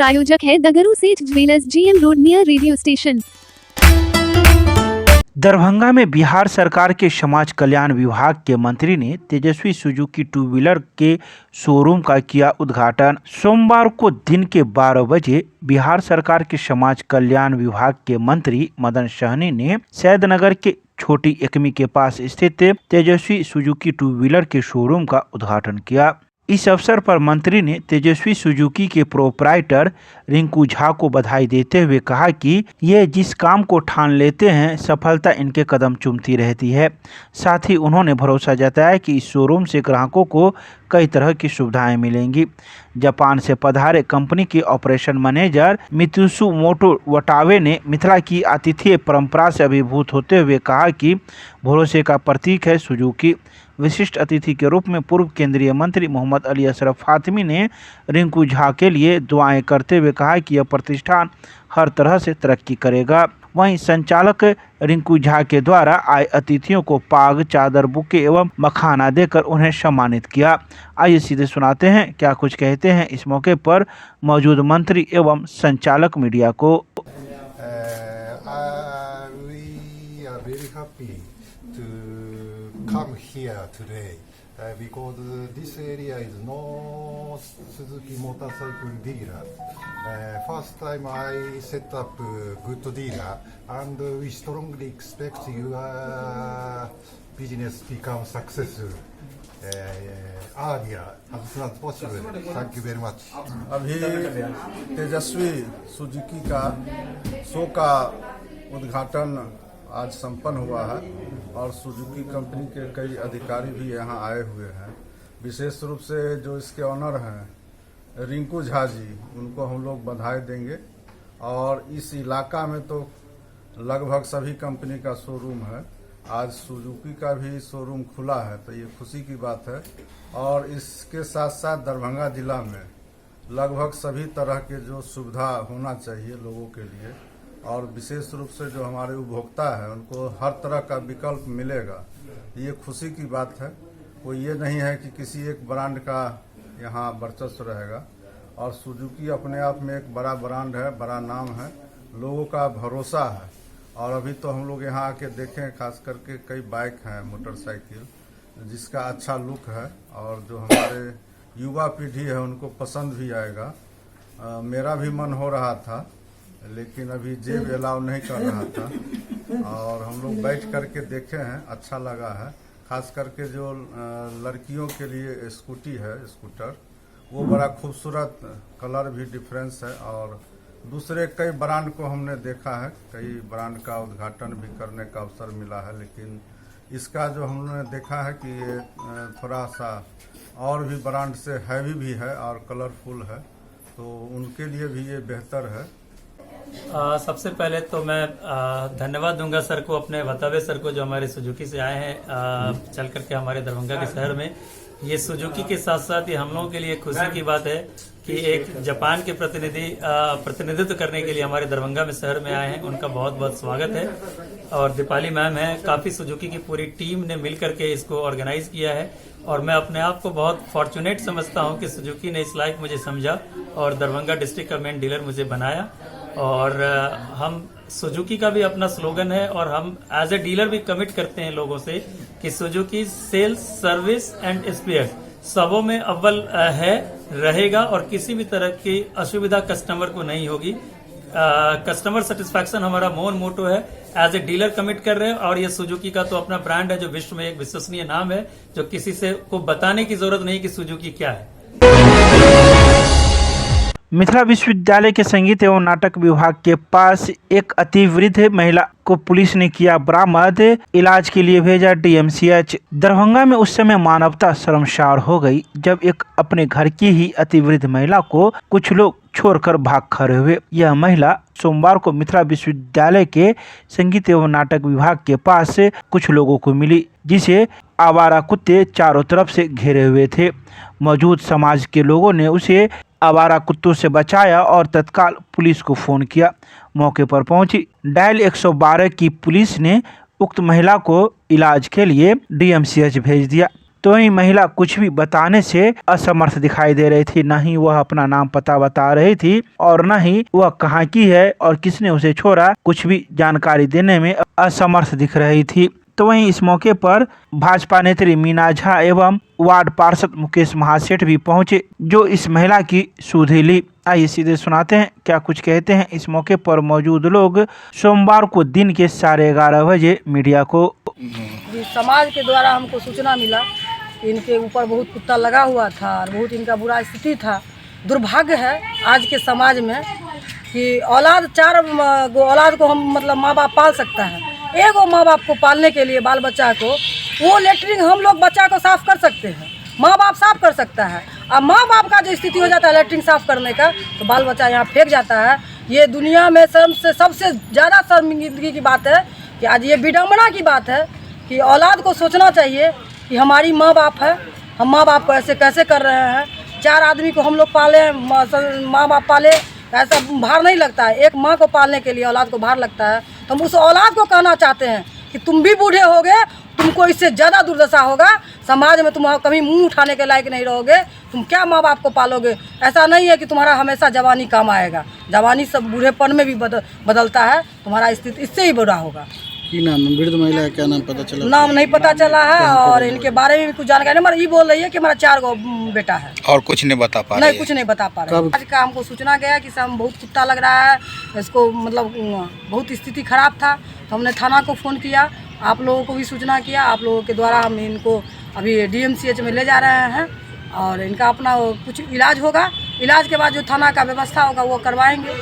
प्रायोजक है दगरू सेठ jewellers, GM road near radio station. Darbhanga में बिहार सरकार के समाज कल्याण विभाग के मंत्री ने तेजस्वी सुजुकी टू व्हीलर के शोरूम का किया उद्घाटन। सोमवार को दिन के 12 बजे बिहार सरकार के समाज कल्याण विभाग के मंत्री मदन सहनी ने सैदनगर के छोटी एकमी के पास स्थित तेजस्वी सुजुकी टू व्हीलर के शोरूम का उद्घाटन किया। इस अवसर पर मंत्री ने तेजस्वी सुजुकी के प्रोपराइटर रिंकू झा को बधाई देते हुए कहा कि ये जिस काम को ठान लेते हैं सफलता इनके कदम चूमती रहती है। साथ ही उन्होंने भरोसा जताया कि इस शोरूम से ग्राहकों को कई तरह की सुविधाएं मिलेंगी। जापान से पधारे कंपनी के ऑपरेशन मैनेजर मित्सुमोटो मोटो वटावे ने मिथिला की आतिथ्य परंपरा से अभिभूत होते हुए कहा कि भरोसे का प्रतीक है सुजुकी। विशिष्ट अतिथि के रूप में पूर्व केंद्रीय मंत्री मोहम्मद अली अशरफ फातिमी ने रिंकू झा के लिए दुआएं करते हुए कहा कि यह प्रतिष्ठान हर तरह से तरक्की करेगा। वहीं संचालक रिंकू झा के द्वारा आए अतिथियों को पाग, चादर, बुके एवं मखाना देकर उन्हें सम्मानित किया। आइए सीधे सुनाते हैं क्या कुछ कहते हैं इस मौके पर मौजूद मंत्री एवं संचालक मीडिया को। Come here today because this area is no Suzuki motorcycle dealer. First time I set up good dealer, and we strongly expect your business become successful earlier as soon as possible. Thank you very much. अभी तेजस्वी Suzuki का show का उद्घाटन आज संपन्न हुआ है और Suzuki company के कई अधिकारी भी यहाँ आए हुए हैं। विशेष रूप से जो इसके ऑनर हैं रिंकू झा जी, उनको हम लोग बधाई देंगे। और इस इलाका में तो लगभग सभी कंपनी का शोरूम है, आज सुजुकी का भी शोरूम खुला है, तो ये खुशी की बात है। और इसके साथ साथ दरभंगा जिला में लगभग सभी तरह के जो सुविधा होना चाहिए लोगों के लिए, और विशेष रूप से जो हमारे उपभोक्ता है उनको हर तरह का विकल्प मिलेगा, ये खुशी की बात है। कोई ये नहीं है कि किसी एक ब्रांड का यहाँ वर्चस्व रहेगा। और सुजुकी अपने आप में एक बड़ा ब्रांड है, बड़ा नाम है, लोगों का भरोसा है। और अभी तो हम लोग यहाँ आके देखें, खास करके कई बाइक हैं, मोटरसाइकिल, जिसका अच्छा लुक है और जो हमारे युवा पीढ़ी है उनको पसंद भी आएगा। मेरा भी मन हो रहा था लेकिन अभी जेब अलाउ नहीं कर रहा था, और हम लोग बैठ करके देखे हैं, अच्छा लगा है। खास करके जो लड़कियों के लिए स्कूटी है, स्कूटर, वो बड़ा खूबसूरत, कलर भी डिफरेंस है। और दूसरे कई ब्रांड को हमने देखा है, कई ब्रांड का उद्घाटन भी करने का अवसर मिला है, लेकिन इसका जो हमने देखा है कि ये थोड़ा सा और भी ब्रांड से हैवी भी है और कलरफुल है, तो उनके लिए भी ये बेहतर है। सबसे पहले तो मैं धन्यवाद दूंगा सर को, अपने वतावे सर को, जो हमारे सुजुकी से आए हैं चल करके हमारे दरभंगा के शहर में। ये सुजुकी के साथ साथ ये हम लोगों के लिए खुशी की बात है कि एक जापान के प्रतिनिधित्व करने के लिए हमारे दरभंगा में शहर में आए हैं, उनका बहुत बहुत स्वागत है। और दीपाली मैम है, काफी सुजुकी की पूरी टीम ने मिल करके इसको ऑर्गेनाइज किया है, और मैं अपने आप को बहुत फॉर्चुनेट समझता हूं कि सुजुकी ने इस लायक मुझे समझा और दरभंगा डिस्ट्रिक्ट का मेन डीलर मुझे बनाया। और हम सुजुकी का भी अपना स्लोगन है, और हम एज ए डीलर भी कमिट करते हैं लोगों से कि Suzuki sales, service and spare सबों में अव्वल है, रहेगा, और किसी भी तरह की असुविधा कस्टमर को नहीं होगी। कस्टमर सेटिस्फैक्शन हमारा मोटो है, एज ए डीलर कमिट कर रहे हैं। और ये सुजुकी का तो अपना ब्रांड है जो विश्व में एक विश्वसनीय नाम है, जो किसी से को बताने की जरूरत नहीं कि सुजुकी क्या है। मिथिला विश्वविद्यालय के संगीत एवं नाटक विभाग के पास एक अतिवृद्ध महिला को पुलिस ने किया बरामद, इलाज के लिए भेजा DMCH। दरभंगा में उस समय मानवता शर्मसार हो गई जब एक अपने घर की ही अतिवृद्ध महिला को कुछ लोग छोड़कर भाग खड़े हुए। यह महिला सोमवार को मिथिला विश्वविद्यालय के संगीत एवं नाटक विभाग के पास से कुछ लोगों को मिली, जिसे आवारा कुत्ते चारों तरफ से घेरे हुए थे। मौजूद समाज के लोगों ने उसे आवारा कुत्तों से बचाया और तत्काल पुलिस को फोन किया। मौके पर पहुंची डायल 112 की पुलिस ने उक्त महिला को इलाज के लिए DMCH भेज दिया। तो वही महिला कुछ भी बताने से असमर्थ दिखाई दे रही थी। न ही वह अपना नाम पता बता रही थी और न ही वह कहाँ की है और किसने उसे छोड़ा, कुछ भी जानकारी देने में असमर्थ दिख रही थी। तो वहीं इस मौके पर भाजपा नेत्री मीना झा एवं वार्ड पार्षद मुकेश महासेठ भी पहुंचे, जो इस महिला की सुधि ली। आइए सीधे सुनाते हैं क्या कुछ कहते हैं इस मौके पर मौजूद लोग सोमवार को दिन के 11:30 बजे मीडिया को। समाज के द्वारा हमको सूचना मिला, इनके ऊपर बहुत कुत्ता लगा हुआ था और बहुत इनका बुरा स्थिति था। दुर्भाग्य है आज के समाज में कि औलाद 4 गो औलाद को हम मतलब माँ बाप पाल सकता है। एगो माँ बाप को पालने के लिए बाल बच्चा को वो लेटरिन हम लोग बच्चा को साफ़ कर सकते हैं, माँ बाप साफ़ कर सकता है। अब माँ बाप का जो स्थिति हो जाता है लेटरिन साफ़ करने का, तो बाल बच्चा यहाँ फेंक जाता है। ये दुनिया में सबसे ज़्यादा शर्मिंदगी की बात है कि आज ये विडम्बना की बात है कि औलाद को सोचना चाहिए कि हमारी माँ बाप है, हम माँ बाप को ऐसे कैसे कर रहे हैं। 4 आदमी को हम लोग पाले, माँ बाप पाले, ऐसा भार नहीं लगता है। एक माँ को पालने के लिए औलाद को भार लगता है। तो हम उस औलाद को कहना चाहते हैं कि तुम भी बूढ़े होगे, तुमको इससे ज़्यादा दुर्दशा होगा, समाज में तुम कभी मुंह उठाने के लायक नहीं रहोगे। तुम क्या माँ बाप को पालोगे? ऐसा नहीं है कि तुम्हारा हमेशा जवानी काम आएगा, जवानी सब बूढ़ेपन में भी बदलता है। तुम्हारा स्थिति इससे ही बुरा होगा। की नाम है वृद्ध महिला, क्या नाम पता चला? नाम नहीं पता चला है और इनके बारे में भी कुछ जानकारी नहीं। मगर ये बोल रही है कि हमारा 4 गो बेटा है और कुछ नहीं बता पा नहीं, कुछ नहीं बता पा रहे। आज का हमको सूचना गया कि सब बहुत कुत्ता लग रहा है, इसको मतलब बहुत स्थिति खराब था। तो हमने थाना को फ़ोन किया, आप लोगों को भी सूचना किया। आप लोगों के द्वारा हम इनको अभी DMCH में ले जा रहे हैं और इनका अपना कुछ इलाज होगा। इलाज के बाद जो थाना का व्यवस्था होगा वो करवाएंगे।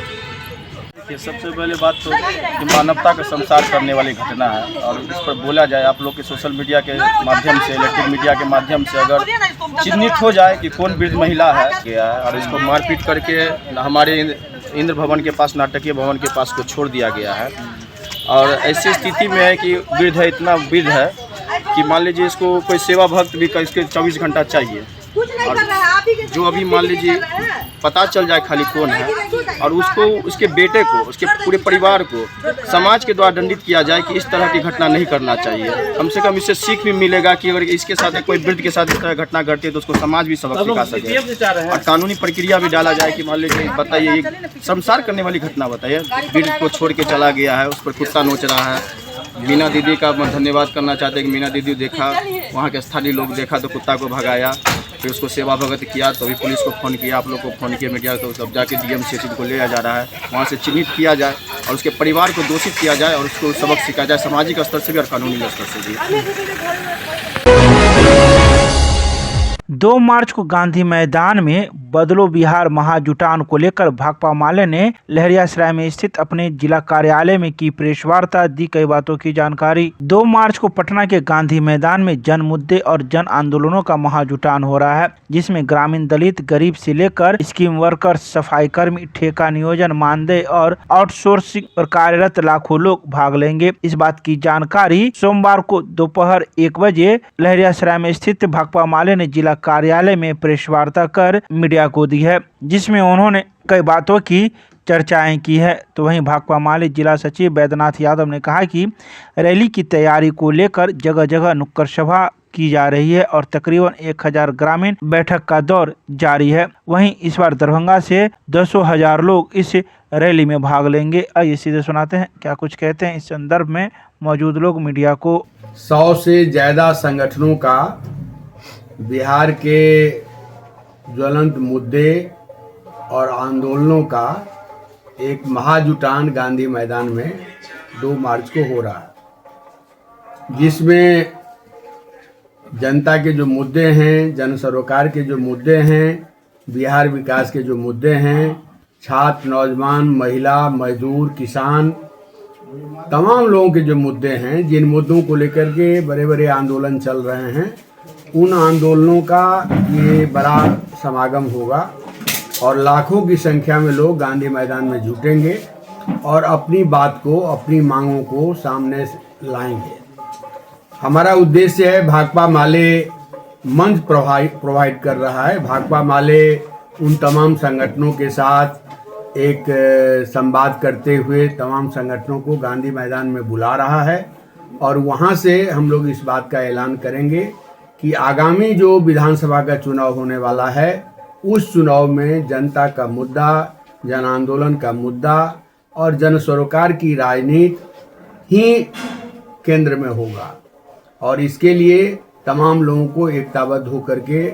सबसे पहले बात तो कि मानवता का संसार करने वाली घटना है और इस पर बोला जाए, आप लोग के सोशल मीडिया के माध्यम से, इलेक्ट्रिक मीडिया के माध्यम से अगर चिन्हित हो जाए कि कौन वृद्ध महिला है गया है और इसको मारपीट करके हमारे इंद्र भवन के पास, नाटकीय भवन के पास को छोड़ दिया गया है। और ऐसी स्थिति में है कि वृद्ध है, इतना वृद्ध है कि मान लीजिए इसको कोई सेवा भक्त भी इसके 24 घंटा चाहिए। और जो अभी मान लीजिए पता चल जाए खाली कौन है और उसको, उसके बेटे को, उसके पूरे परिवार को समाज के द्वारा दंडित किया जाए कि इस तरह की घटना नहीं करना चाहिए। कम से कम इससे सीख भी मिलेगा कि अगर इसके साथ कोई वृद्ध के साथ इस तरह घटना घटती है तो उसको समाज भी सबक सिखा सके और कानूनी प्रक्रिया भी डाला जाए कि मान लीजिए बताइए एक संसार करने वाली घटना बताइए, वृद्ध को छोड़ के चला गया है, उस पर कुत्ता नोच रहा है। मीना दीदी का मैं धन्यवाद करना चाहते हैं कि मीना दीदी देखा, वहाँ के स्थानीय लोग देखा तो कुत्ता को भगाया, फिर उसको सेवा भगत किया, तो अभी पुलिस को फ़ोन किया, आप लोग को फ़ोन किया मीडिया, तो तब जाके DMCH को ले जा रहा है, वहाँ से चिन्हित किया जाए और उसके परिवार को दोषित किया जाए और उसको सबक सिखाया जाए सामाजिक स्तर से भी और कानूनी स्तर से भी। 2 मार्च को गांधी मैदान में बदलो बिहार महाजुटान को लेकर भाकपा माले ने लहरियासराय में स्थित अपने जिला कार्यालय में की प्रेस वार्ता, दी कई बातों की जानकारी। 2 मार्च को पटना के गांधी मैदान में जन मुद्दे और जन आंदोलनों का महाजुटान हो रहा है, जिसमें ग्रामीण, दलित, गरीब से लेकर स्कीम वर्कर, सफाई कर्मी, ठेका नियोजन, मानदेय और आउटसोर्सिंग पर कार्यरत लाखों लोग भाग लेंगे। इस बात की जानकारी सोमवार को दोपहर 1 बजे लहरियासराय में स्थित भाकपा माले ने जिला कार्यालय में प्रेस वार्ता कर मीडिया को दी है, जिसमें उन्होंने कई बातों की चर्चाएं की है। तो वहीं भाकपा माले जिला सचिव वैद्यनाथ यादव ने कहा कि रैली की तैयारी को लेकर जगह जगह नुक्कड़ सभा की जा रही है और तकरीबन 1000 ग्रामीण बैठक का दौर जारी है। वहीं इस बार दरभंगा से 200,000 लोग इस रैली में भाग लेंगे। आइए सीधे सुनाते हैं क्या कुछ कहते हैं इस संदर्भ में मौजूद लोग मीडिया को। 100 से ज़्यादा संगठनों का बिहार के ज्वलंत मुद्दे और आंदोलनों का एक महाजुटान गांधी मैदान में 2 मार्च को हो रहा है, जिसमें जनता के जो मुद्दे हैं, जन सरोकार के जो मुद्दे हैं, बिहार विकास के जो मुद्दे हैं, छात्र, नौजवान, महिला, मजदूर, किसान, तमाम लोगों के जो मुद्दे हैं, जिन मुद्दों को लेकर के बड़े बड़े आंदोलन चल रहे हैं, उन आंदोलनों का ये बड़ा समागम होगा और लाखों की संख्या में लोग गांधी मैदान में जुटेंगे और अपनी बात को, अपनी मांगों को सामने लाएंगे। हमारा उद्देश्य है, भाकपा माले मंच प्रोवाइड कर रहा है। भाकपा माले उन तमाम संगठनों के साथ एक संवाद करते हुए तमाम संगठनों को गांधी मैदान में बुला रहा है और वहाँ से हम लोग इस बात का ऐलान करेंगे कि आगामी जो विधानसभा का चुनाव होने वाला है उस चुनाव में जनता का मुद्दा, जन आंदोलन का मुद्दा और जन सरोकार की राजनीति ही केंद्र में होगा और इसके लिए तमाम लोगों को एकताबद्ध होकर के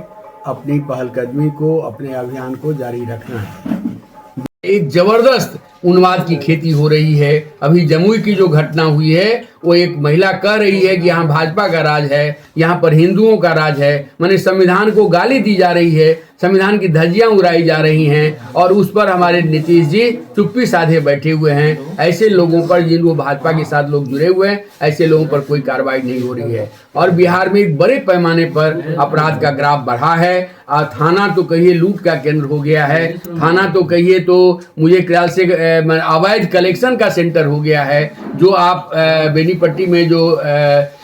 अपनी पहलकदमी को, अपने अभियान को जारी रखना है। एक जबरदस्त उन्माद की खेती हो रही है। अभी जमुई की जो घटना हुई है वो एक महिला कह रही है कि यहाँ भाजपा का राज है, यहाँ पर हिंदुओं का राज है, माने संविधान को गाली दी जा रही है, संविधान की धज्जियां उड़ाई जा रही हैं और उस पर हमारे नीतीश जी चुप्पी साधे बैठे हुए हैं। ऐसे लोगों पर, जिनको भाजपा के साथ लोग जुड़े हुए हैं, ऐसे लोगों पर कोई कार्रवाई नहीं हो रही है और बिहार में एक बड़े पैमाने पर अपराध का ग्राफ बढ़ा है। थाना तो कहिए लूट का केंद्र हो गया है, थाना तो कहिए तो मुझे ख्याल से अवैध कलेक्शन का सेंटर हो गया है, जो आप बेनीपट्टी में जो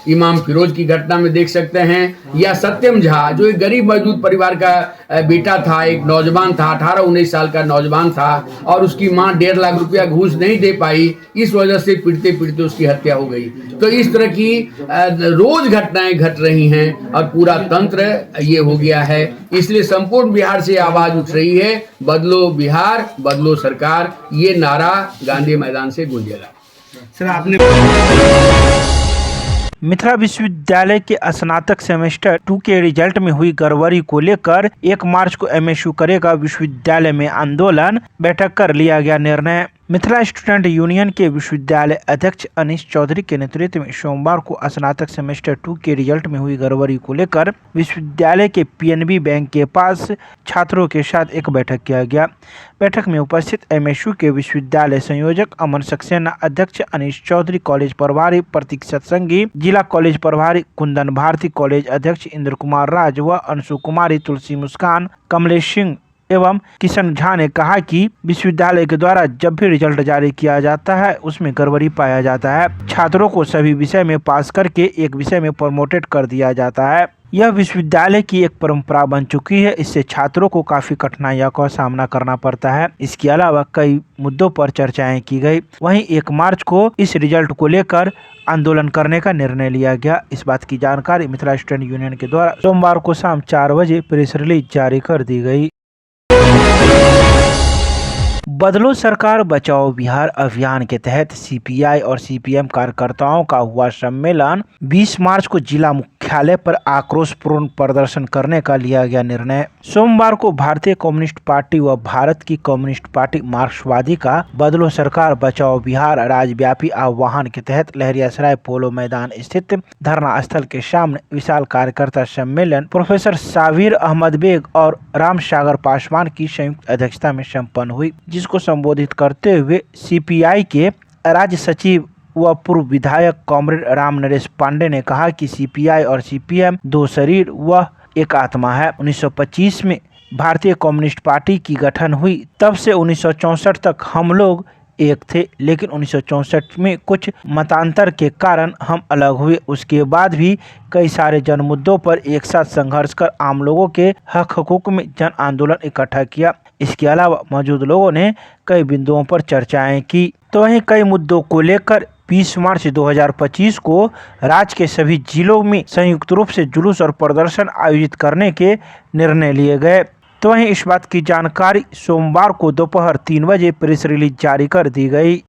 इमाम फिरोज की घटना में देख सकते हैं, या सत्यम झा जो एक गरीब मजदूर परिवार का बेटा था, एक नौजवान था, 18-19 साल का नौजवान था और उसकी मां 1.5 लाख रुपया घूस नहीं दे पाई, इस वजह से पीटते पीटते उसकी हत्या हो गई। तो इस तरह की रोज घटनाएं घट रही हैं और पूरा तंत्र ये हो गया है। इसलिए संपूर्ण बिहार से आवाज उठ रही है, बदलो बिहार, बदलो सरकार, ये नारा गांधी मैदान से गूंजेगा। सर, आपने मिथिला विश्वविद्यालय के स्नातक सेमेस्टर 2 के रिजल्ट में हुई गड़बड़ी को लेकर 1 मार्च को एमएसयू करेगा विश्वविद्यालय में आंदोलन, बैठक कर लिया गया निर्णय। मिथिला स्टूडेंट यूनियन के विश्वविद्यालय अध्यक्ष अनीश चौधरी के नेतृत्व में सोमवार को स्नातक सेमेस्टर 2 के रिजल्ट में हुई गड़बड़ी को लेकर विश्वविद्यालय के पीएनबी बैंक के पास छात्रों के साथ एक बैठक किया गया। बैठक में उपस्थित एमएसयू के विश्वविद्यालय संयोजक अमन सक्सेना, अध्यक्ष अनीश चौधरी, कॉलेज प्रभारी प्रतीक सत्संगी, जिला कॉलेज प्रभारी कुंदन भारती, कॉलेज अध्यक्ष इंद्र कुमार राज व अंशु कुमारी, तुलसी मुस्कान, कमलेश सिंह एवं किशन झा ने कहा कि विश्वविद्यालय के द्वारा जब भी रिजल्ट जारी किया जाता है उसमें गड़बड़ी पाया जाता है। छात्रों को सभी विषय में पास करके एक विषय में प्रमोटेड कर दिया जाता है। यह विश्वविद्यालय की एक परंपरा बन चुकी है, इससे छात्रों को काफी कठिनाइयों का सामना करना पड़ता है। इसके अलावा कई मुद्दों पर चर्चाएं की गई। वहीं 1 मार्च को इस रिजल्ट को लेकर आंदोलन करने का निर्णय लिया गया। इस बात की जानकारी मिथिला स्टूडेंट यूनियन के द्वारा सोमवार को शाम 4 बजे प्रेस रिलीज जारी कर दी गई। बदलो सरकार बचाओ बिहार अभियान के तहत सीपीआई और सीपीएम कार्यकर्ताओं का हुआ सम्मेलन। 20 मार्च को जिला मुख्यालय पर आक्रोशपूर्ण प्रदर्शन करने का लिया गया निर्णय। सोमवार को भारतीय कम्युनिस्ट पार्टी व भारत की कम्युनिस्ट पार्टी मार्क्सवादी का बदलो सरकार बचाओ बिहार राज्यव्यापी आह्वान के तहत लहरियासराय पोलो मैदान स्थित धरना स्थल के सामने विशाल कार्यकर्ता सम्मेलन प्रोफेसर साबिर अहमद बेग और राम सागर पासवान की संयुक्त अध्यक्षता में संपन्न हुई, जिसको संबोधित करते हुए सीपीआई के राज्य सचिव व पूर्व विधायक कॉमरेड राम नरेश पांडे ने कहा कि सीपीआई और सीपीएम 2 शरीर व एक आत्मा है। 1925 में भारतीय कम्युनिस्ट पार्टी की गठन हुई, तब से 1964 तक हम लोग एक थे, लेकिन 1964 में कुछ मतांतर के कारण हम अलग हुए। उसके बाद भी कई सारे जन मुद्दों पर एक साथ संघर्ष कर आम लोगों के हक हकूक में जन आंदोलन इकट्ठा किया। इसके अलावा मौजूद लोगों ने कई बिंदुओं पर चर्चाएं की। तो वहीं कई मुद्दों को लेकर 20 मार्च 2025 को राज्य के सभी जिलों में संयुक्त रूप से जुलूस और प्रदर्शन आयोजित करने के निर्णय लिए गए। तो वहीं इस बात की जानकारी सोमवार को दोपहर 3 बजे प्रेस रिलीज जारी कर दी गई।